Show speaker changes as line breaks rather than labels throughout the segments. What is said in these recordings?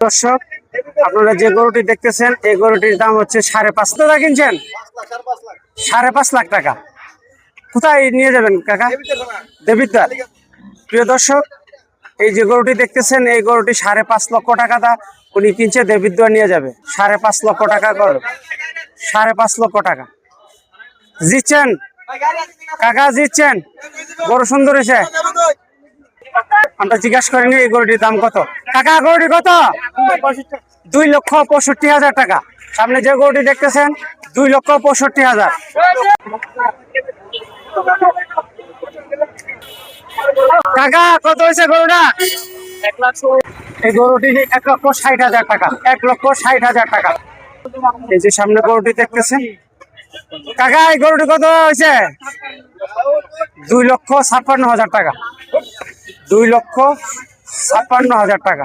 দর্শক, আপনারা যে গরুটি দেখতেছেন এই গরুটির দাম হচ্ছে 5.5 টাকা। কিনছেন 5.5 লাখ টাকা। কোথায় নিয়ে যাবেন কাকা? দেবিদ্বার। প্রিয় দর্শক, এই যে গরুটি দেখতেছেন এই গরুটি 5.5 লক্ষ টাকা দা উনি কিনছে, দেবিদ্বার নিয়ে যাবে। 5.5 লক্ষ টাকা গরু, 5.5 লক্ষ টাকা। জিতছেন কাকা, জিতছেন। গরু সুন্দর হয়েছে। আমরা জিজ্ঞাসা করিনি এই গরুটির দাম কত। কাকা গরুটি কত? 2,65,000 টাকা। সামনে যে গরুটি দেখতেছেন 2,65,000। কাকা কত হয়েছে গরুটা? এই গরুটি 1,60,000 টাকা। 1,60,000 টাকা। এই যে সামনে গরুটি দেখতেছেন কাকা, এই গরুটি কত হয়েছে? 2,56,000 টাকা। 2,56,000 টাকা।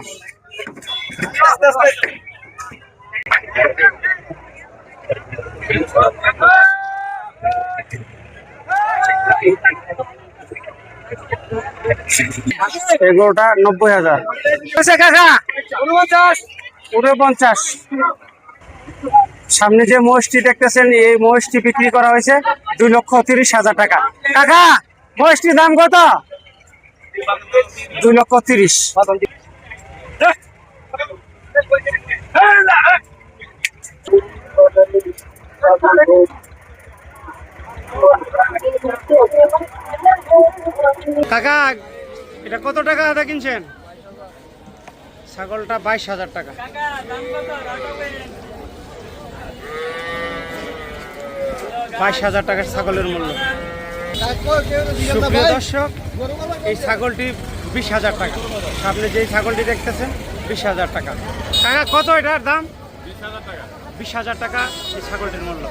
এই গরুটা 90,000 কাকা। 49। সামনে যে মহিষটি দেখতেছেন এই মহিষটি বিক্রি করা হয়েছে 2,30,000 টাকা। কাকা মহিষটির দাম কত? 2,30,000। কাকা এটা কত টাকা আদা কিনছেন? ছাগলটা 22,000 টাকা। 22,000 টাকার ছাগলের মূল্য। সুপ্রিয় দর্শক, এই ছাগলটি 20,000 টাকা। আপনি যে ছাগলটি দেখতেছেন 20,000 টাকা। কাকা কত এটার দাম? 20,000 টাকা এই ছাগলটির মূল্য।